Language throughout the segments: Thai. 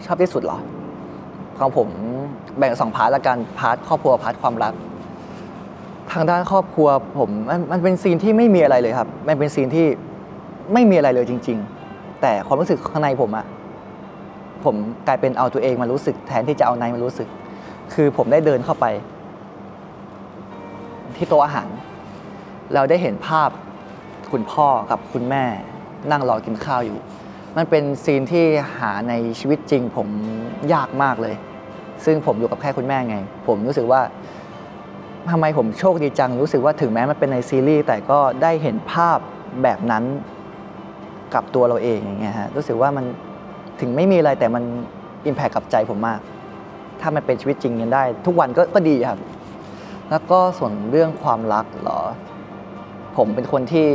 ชอบที่สุดเหรอของผมแบ่ง2 พาร์ทละกันพาร์ทครอบครัวพาร์ทความรักทางด้านครอบครัวผมมันเป็นซีนที่ไม่มีอะไรเลยครับมันเป็นซีนที่ไม่มีอะไรเลยจริงๆแต่ความรู้สึกข้างในผมผมกลายเป็นเอาตัวเองมารู้สึกแทนที่จะเอานายมารู้สึกคือผมได้เดินเข้าไปที่โต๊ะอาหารเราได้เห็นภาพคุณพ่อกับคุณแม่นั่งรอกินข้าวอยู่มันเป็นซีนที่หาในชีวิตจริงผมยากมากเลยซึ่งผมอยู่กับแค่คุณแม่ไงผมรู้สึกว่าทำไมผมโชคดีจังรู้สึกว่าถึงแม้มันเป็นในซีรีส์แต่ก็ได้เห็นภาพแบบนั้นกับตัวเราเองอย่างเงี้ยฮะรู้สึกว่ามันถึงไม่มีอะไรแต่มันอิมแพคกับใจผมมากถ้ามันเป็นชีวิตจริงกันได้ทุกวันก็ดีครับแล้วก็ส่วนเรื่องความรักเหรอผมเป็นคนที่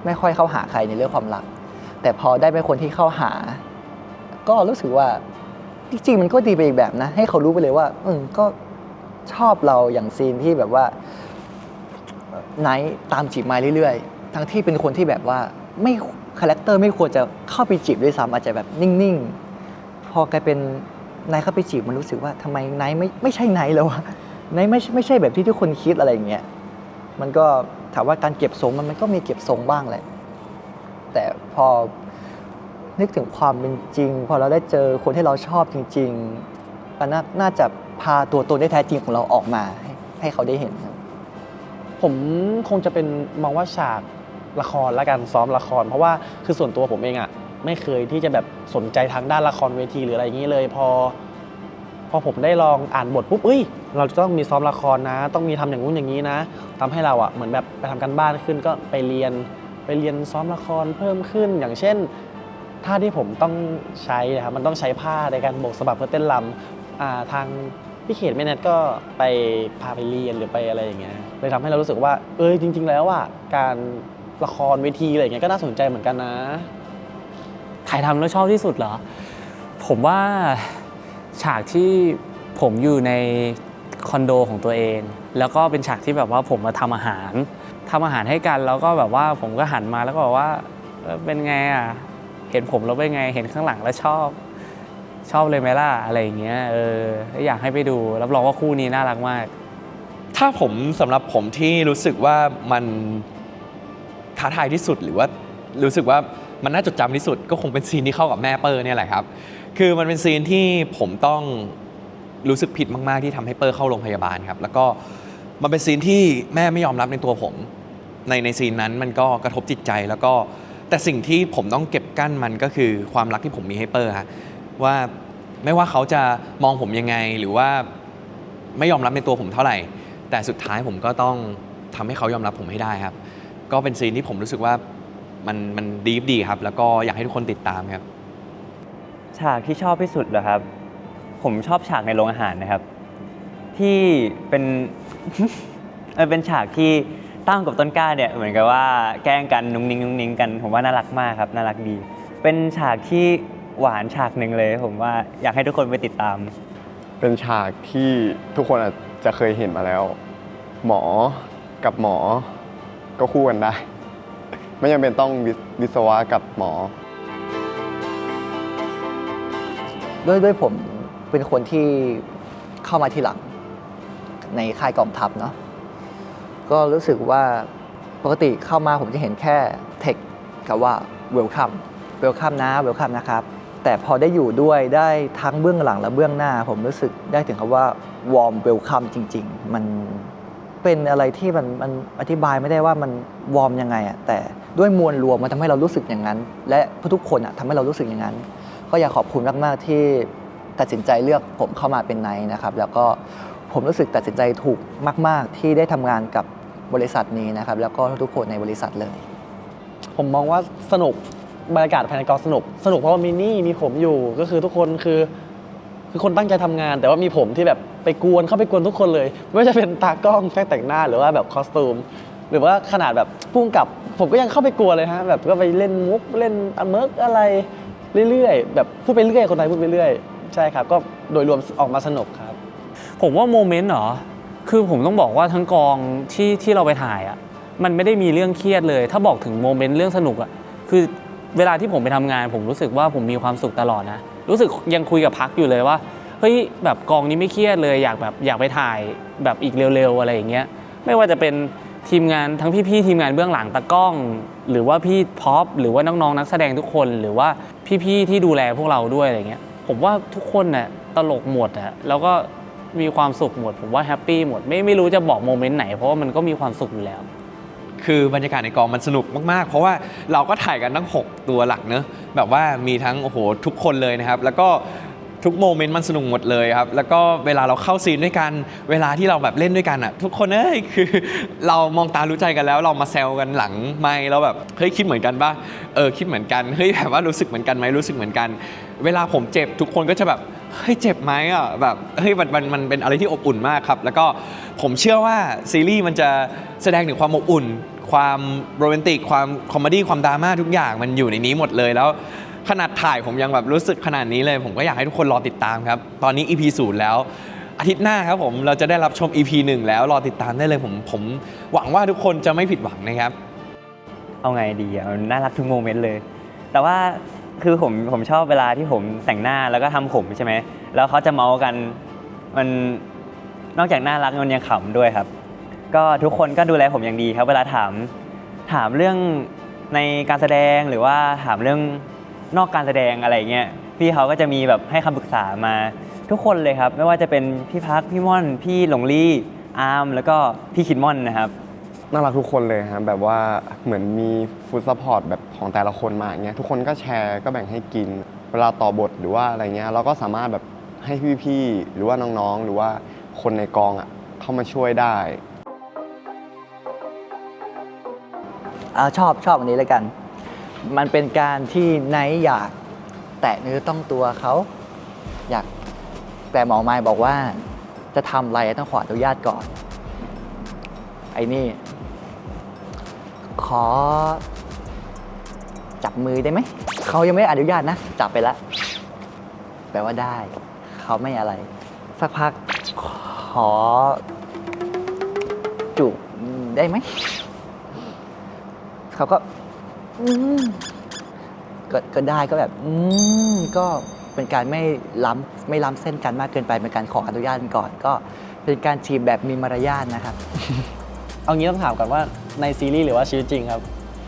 ไม่ค่อยเข้าหาใครในเรื่องความรักแต่พอได้เป็นคนที่เข้าหาก็รู้สึกว่าจริงๆมันก็ดีไปอีกแบบนะให้เขารู้ไปเลยว่าก็ชอบเราอย่างซีนที่แบบว่าไนท์ตามจีบมาเรื่อยๆทั้งที่เป็นคนที่แบบว่าไม่คาแรคเตอร์ไม่ควรจะเข้าไปจีบด้วยซ้ำอาจจะแบบนิ่งๆพอกลายเป็นไนท์เข้าไปจีบมันรู้สึกว่าทำไมไนท์ไม่ใช่ไนท์แล้ววะไนท์ไม่ใช่แบบที่ทุกคนคิดอะไรอย่างเงี้ยมันก็ถามว่าการเก็บทรงมันก็มีเก็บทรงบ้างแหละแต่พอนึกถึงความเป็นจริงพอเราได้เจอคนที่เราชอบจริงๆมันน่าจะพาตัวตนได้แท้จริงของเราออกมาให้เขาได้เห็นครับผมคงจะเป็นมองว่าฉากละครและการซ้อมละครเพราะว่าคือส่วนตัวผมเองไม่เคยที่จะแบบสนใจทางด้านละครเวทีหรืออะไรอย่างนี้เลยพอผมได้ลองอ่านบทปุ๊บเราจะต้องมีซ้อมละครนะต้องมีทำอย่างนู้นอย่างนี้นะทำให้เราเหมือนแบบไปทำกันบ้านขึ้นก็ไปเรียนซ้อมละครเพิ่มขึ้นอย่างเช่นท่าที่ผมต้องใช้นะครับมันต้องใช้ผ้าในการโบกสะบัดเพื่อเต้นรำทางพี่เขตแม่แนทก็ไปพาไปเรียนหรือไปอะไรอย่างเงี้ยเลยทำให้เรารู้สึกว่าจริงๆแล้วการละครเวทีอะไรอย่างเงี้ยก็น่าสนใจเหมือนกันนะถ่ายทำแล้วชอบที่สุดเหรอผมว่าฉากที่ผมอยู่ในคอนโดของตัวเองแล้วก็เป็นฉากที่แบบว่าผมมาทำอาหารให้กันแล้วก็แบบว่าผมก็หันมาแล้วก็บอกว่าเป็นไงเห็นผมแล้วเป็นไงเห็นข้างหลังแล้วชอบเลยไหมล่ะอะไรอย่างเงี้ยอยากให้ไปดูรับรองว่าคู่นี้น่ารักมากถ้าสำหรับผมที่รู้สึกว่ามันท้าทายที่สุดหรือว่ารู้สึกว่ามันน่าจดจำที่สุดก็คงเป็นซีนที่เข้ากับแม่เปอร์เนี่ยแหละครับคือมันเป็นซีนที่ผมต้องรู้สึกผิดมากๆที่ทำให้เปอร์เข้าโรงพยาบาลครับแล้วก็มันเป็นซีนที่แม่ไม่ยอมรับในตัวผมในซีนนั้นมันก็กระทบจิตใจแล้วก็แต่สิ่งที่ผมต้องเก็บกั้นมันก็คือความรักที่ผมมีให้เปอร์ฮะว่าไม่ว่าเขาจะมองผมยังไงหรือว่าไม่ยอมรับในตัวผมเท่าไหร่แต่สุดท้ายผมก็ต้องทำให้เขายอมรับผมให้ได้ครับก็เป็นซีนที่ผมรู้สึกว่ามันดีครับแล้วก็อยากให้ทุกคนติดตามครับฉากที่ชอบที่สุดเหรอครับผมชอบฉากในโรงอาหารนะครับที่เป็น เป็นฉากที่ตั้งกับต้นกล้าเนี่ยเหมือนกับว่าแกล้งกันนุ้งนิ้งกันผมว่าน่ารักมากครับน่ารักดีเป็นฉากที่หวานฉากหนึ่งเลยผมว่าอยากให้ทุกคนไปติดตามเป็นฉากที่ทุกคนอาจจะเคยเห็นมาแล้วหมอกับหมอก็คู่กันได้ไม่จำเป็นต้องวิศวะกับหมอด้วยผมเป็นคนที่เข้ามาทีหลังในค่ายกองทัพเนาะก็รู้สึกว่าปกติเข้ามาผมจะเห็นแค่เทคกับว่าเวลคัมนะเวลคัมนะครับแต่พอได้อยู่ด้วยได้ทั้งเบื้องหลังและเบื้องหน้าผมรู้สึกได้ถึงคำว่าวอร์มเวลคัมจริงๆมันเป็นอะไรที่มันอธิบายไม่ได้ว่ามันวอร์มยังไงแต่ด้วยมวลรวมมันทำให้เรารู้สึกอย่างนั้นและทุกคนทำให้เรารู้สึกอย่างนั้นก็อยากขอบคุณมากๆที่ตัดสินใจเลือกผมเข้ามาเป็นไนท์นะครับแล้วก็ผมรู้สึกตัดสินใจถูกมากๆที่ได้ทำงานกับบริษัทนี้นะครับแล้วก็ทุกคนในบริษัทเลยผมมองว่าสนุกบรรยากาศภายในกองสนุกเพราะว่ามีผมอยู่ก็คือทุกคนคือคนตั้งใจทำงานแต่ว่ามีผมที่แบบเข้าไปกวนทุกคนเลยไม่ว่าจะเป็นตากล้องช่างแต่งหน้าหรือว่าแบบคอสตูมหรือว่าขนาดแบบพุ่งกับผมก็ยังเข้าไปกลัวเลยฮะแบบก็ไปเล่นมุกเล่นเมิร์กอะไรเรื่อยๆแบบพูดไปเรื่อยคนไทยพูดไปเรื่อยใช่ครับก็โดยรวมออกมาสนุกครับผมว่าโมเมนต์เหรอคือผมต้องบอกว่าทั้งกองที่เราไปถ่ายมันไม่ได้มีเรื่องเครียดเลยถ้าบอกถึงโมเมนต์เรื่องสนุกคือเวลาที่ผมไปทำงานผมรู้สึกว่าผมมีความสุขตลอดนะ รู้สึกยังคุยกับพักอยู่เลยว่าเฮ้ยแบบกองนี้ไม่เครียดเลยอยากไปถ่ายแบบอีกเร็วๆอะไรอย่างเงี้ยไม่ว่าจะเป็นทีมงานทั้งพี่ๆทีมงานเบื้องหลังตากล้อง หรือว่าพี่พ็อปหรือว่าน้องๆนักแสดงทุกคนหรือว่าพี่ๆที่ดูแลพวกเราด้วยอะไรเงี้ยผมว่าทุกคนน่ะตลกหมดอะแล้วก็มีความสุขหมดผมว่าแฮปปี้หมดไม่รู้จะบอกโมเมนต์ไหนเพราะว่ามันก็มีความสุขอยู่แล้ว คือบรรยากาศในกองมันสนุกมากๆ เพราะว่าเราก็ถ่ายกันทั้ง 6 ตัวหลักเนอะแบบว่ามีทั้งโอ้โหทุกคนเลยนะครับ แล้วก็ทุกโมเมนต์มันสนุกหมดเลยครับ แล้วก็เวลาเราเข้าซีนด้วยกัน เวลาที่เราแบบเล่นด้วยกันอ่ะทุกคนคือเรามองตารู้ใจกันแล้วเรามาแซวกันหลังไมค์แล้วแบบเฮ้ยคิดเหมือนกันป่ะคิดเหมือนกันเฮ้ยแบบว่ารู้สึกเหมือนกันไหมรู้สึกเหมือนกัน เวลาผมเจ็บทุกคนก็จะแบบเฮ้ยเจ็บไหมอ่ะแบบเฮ้ยมันเป็นอะไรที่อบอุ่นมากครับแล้วก็ผมเชื่อว่าซีรีส์มันจะแสดงถึงความอบอุ่นความโรแมนติกความคอมเมดี้ความดราม่าทุกอย่างมันอยู่ในนี้หมดเลยแล้วขนาดถ่ายผมยังแบบรู้สึกขนาดนี้เลยผมก็อยากให้ทุกคนรอติดตามครับตอนนี้ EP 0แล้วอาทิตย์หน้าครับผมเราจะได้รับชม EP 1แล้วรอติดตามได้เลยผมหวังว่าทุกคนจะไม่ผิดหวังนะครับ เอาไงดีอ่ะมันน่ารักทุกโมเมนต์เลย แต่ว่าคือผมชอบเวลาที่ผมแต่งหน้าแล้วก็ทำผมใช่ไหมแล้วเขาจะเมาส์กันมันนอกจากน่ารักมันยังขำด้วยครับ ก็ทุกคนก็ดูแลผมอย่างดีครับเวลาถามเรื่องในการแสดงหรือว่าถามเรื่องนอกการแสดงอะไรเงี้ยพี่เขาก็จะมีแบบให้คำปรึกษามาทุกคนเลยครับไม่ว่าจะเป็นพี่พักพี่ม่อนพี่หลงลี่อาร์มแล้วก็พี่คิดม่อนนะครับ น่ารักทุกคนเลยฮะแบบว่าเหมือนมีฟู้ดซัพพอร์ตแบบของแต่ละคนมาอย่างเงี้ยทุกคนก็แชร์ก็แบ่งให้กิน เวลาต่อบทหรือว่าอะไรเงี้ยเราก็สามารถแบบให้พี่ๆหรือว่าน้องๆหรือว่าคนในกองอ่ะเข้ามาช่วยได้ ชอบอันนี้เลยกัน มันเป็นการที่ไนท์อยากแตะเนื้อต้องตัวเขาอยากแต่หมอไม้บอกว่าจะทำอะไรต้องขออนุญาตก่อนไอ้นี่ขอจับมือได้ไหมเขายังไม่อนุญาตนะจับไปแล้วแปลว่าได้เขาไม่อะไรสักพักขอจูบได้ไหมเขาก็ก็ได้ก็แบบก็เป็นการไม่ล้ำเส้นกันมากเกินไปเป็นการขออนุญาตก่อนก็เป็นการจีบแบบมีมารยาทนะครับ เอางี้ต้องถามก่อนว่าในซีรีส์หรือว่าชีวิตจริงครับ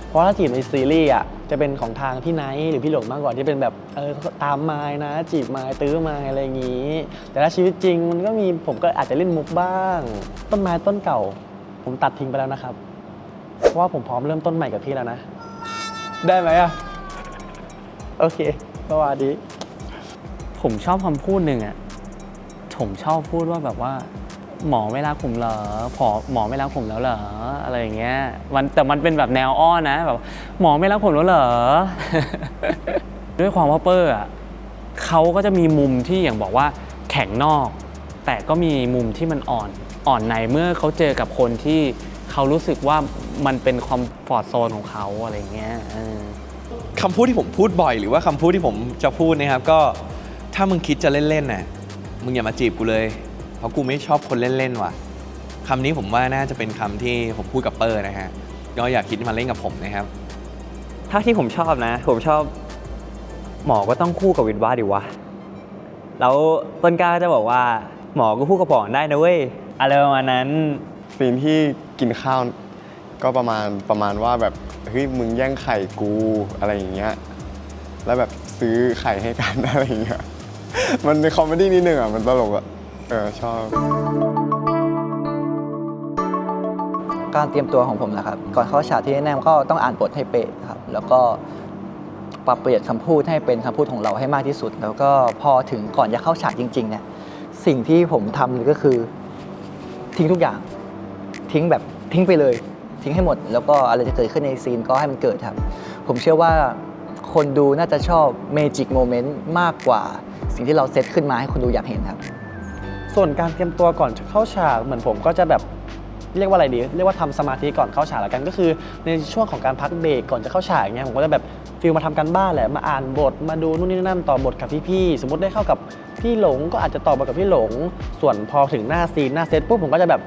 เพราะถ้าจีบในซีรีส์อ่ะจะเป็นของทางพี่ไนท์หรือพี่หลงมากกว่าที่เป็นแบบตามไม้นะจีบไม้ตื้อไม้อะไรอย่างงี้ แต่ถ้าชีวิตจริงมันก็มีผมก็อาจจะเล่นมุกบ้าง ต้นไม้ต้นเก่า ผมตัดทิ้งไปแล้วนะครับเพราะว่าผมพร้อมเริ่มต้นใหม่กับพี่แล้วนะได้ไหมอ่ะโอเคสวัสดี ผมชอบคำพูดหนึ่งอ่ะผมชอบพูดว่าแบบว่าหมอไม่รักผมเหรอหมอไม่รักผมแล้วเหรออะไรอย่างเงี้ยแต่มันเป็นแบบแนวอ้อนนะแบบหมอไม่รักผมแล้วเหรอ ด้วยความว่าเปอร์อ่ะเขาก็จะมีมุมที่อย่างบอกว่าแข็งนอก แต่ก็มีมุมที่มันอ่อนในเมื่อเขาเจอกับคนที่เขารู้สึกว่ามันเป็นคอมฟอร์ตโซนของเขาอะไรเงี้ยคำพูดที่ผมพูดบ่อยหรือว่าคำพูดที่ผมจะพูดนะครับก็ถ้ามึงคิดจะเล่นๆน่ะมึงอย่ามาจีบกูเลยเพราะกูไม่ชอบคนเล่นๆว่ะคำนี้ผมว่าน่าจะเป็นคำที่ผมพูดกับเปอร์นะฮะก็อย่าคิดมาเล่นกับผมนะครับ ถ้าที่ผมชอบนะผมชอบหมอก็ต้องคู่กับวินว่าดิวะแล้วต้นกล้าจะบอกว่าหมอก็คู่กับป๋องได้นะเว้ยอะไรประมาณนั้น ซีนที่กินข้าวก็ประมาณว่าแบบเฮ้ยมึงแย่งไข่กูอะไรอย่างเงี้ยแล้วแบบซื้อไข่ให้กัน อะไรอย่างเงี้ยมันเป็นคอมเมดี้นิดนึงอ่ะมันตลกอ่ะชอบ การเตรียมตัวของผมนะครับก่อนเข้าฉากที่แน่ๆก็ต้องอ่านบทให้เป๊ะครับแล้วก็ปรับเปลี่ยนคำพูดให้เป็นคำพูดของเราให้มากที่สุด แล้วก็พอถึงก่อนจะเข้าฉากจริงๆเนี่ยสิ่งที่ผมทำเลยก็คือทิ้งทุกอย่างทิ้งไปเลยทิ้งให้หมดแล้วก็อะไรจะเกิดขึ้นในซีนก็ให้มันเกิดครับผมเชื่อว่าคนดูน่าจะชอบเมจิกโมเมนต์มากกว่าสิ่งที่เราเซตขึ้นมาให้คนดูอยากเห็นครับ ส่วนการเตรียมตัวก่อนเข้าฉากเหมือนผมก็จะแบบเรียกว่าอะไรดีเรียกว่าทำสมาธิก่อนเข้าฉากแล้วกันก็คือในช่วงของการพักเบรกก่อนจะเข้าฉากอย่างเงี้ยผมก็จะแบบฟิลมาทำการบ้านแหละมาอ่านบทมาดูนู่นนี่นั่นต่อบทกับพี่ๆสมมติได้เข้ากับพี่หลงก็อาจจะต่อบทกับพี่หลงส่วนพอถึงหน้าซีนหน้าเซตปุ๊บผมก็จะแบบ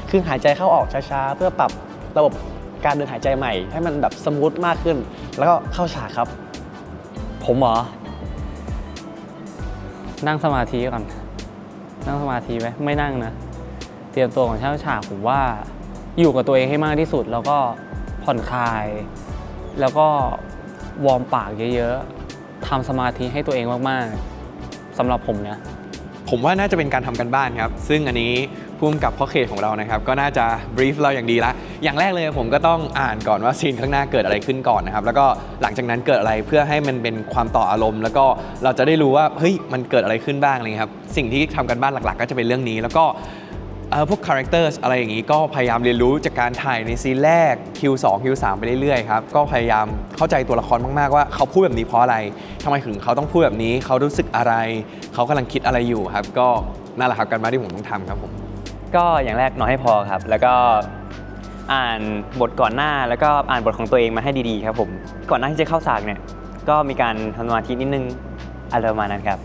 คือหายใจเข้าออกช้าๆเพื่อปรับระบบการเดินหายใจใหม่ให้มันแบบสมูทมากขึ้นแล้วก็เข้าฉากครับ ผมเหรอ นั่งสมาธิก่อน นั่งสมาธิไหมไม่นั่งนะ เตรียมตัวของช่างฉากผมว่าอยู่กับตัวเองให้มากที่สุด แล้วก็ผ่อนคลาย แล้วก็วอร์มปากเยอะๆทำสมาธิให้ตัวเองมากๆสำหรับผมนะ ผมว่าน่าจะเป็นการทำกันบ้านครับ ซึ่งอันนี้พุ่มกับพ่อเขตของเรานะครับ ก็น่าจะบรีฟเราอย่างดีละอย่างแรกเลยผมก็ต้องอ่านก่อนว่าซีนข้างหน้าเกิดอะไรขึ้นก่อนนะครับ แล้วก็หลังจากนั้นเกิดอะไรเพื่อให้มันเป็นความต่ออารมณ์ แล้วก็เราจะได้รู้ว่าเฮ้ยมันเกิดอะไรขึ้นบ้างอะไรครับ สิ่งที่ทำกันบ้านหลักๆ ก็จะเป็นเรื่องนี้ แล้วก็พวก characters อะไรอย่างนี้ก็พยายามเรียนรู้จากการถ่ายในซีนแรก Q2 Q3 ไปเรื่อยๆครับก็พยายามเข้าใจตัวละครมากๆว่าเขาพูดแบบนี้เพราะอะไรทำไมถึงเขาต้องพูดแบบนี้เขารู้สึกอะไรเขากำลังคิดอะไรอยู่ครับก็นั่นแหละครับการบ้านที่ผมต้องทำครับผม ก็อย่างแรกนอนให้พอครับ แล้วก็อ่านบทก่อนหน้าแล้วก็อ่านบทของตัวเองมาให้ดีๆครับผมก่อนหน้าที่จะเข้าฉากเนี่ยก็มีการทำสมาธินิดนึงอะไรประมาณนั้นครับ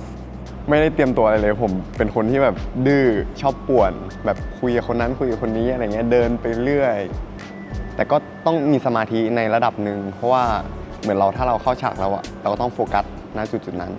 ไม่ได้เตรียมตัวอะไรเลยผมเป็นคนที่แบบดื้อชอบป่วนแบบคุยกับคนนั้นคุยกับคนนี้อะไรเงี้ยเดินไปเรื่อย แต่ก็ต้องมีสมาธิในระดับหนึ่งเพราะว่าเหมือนเราถ้าเราเข้าฉากแล้วอะเราก็ต้องโฟกัสณจุดๆนั้น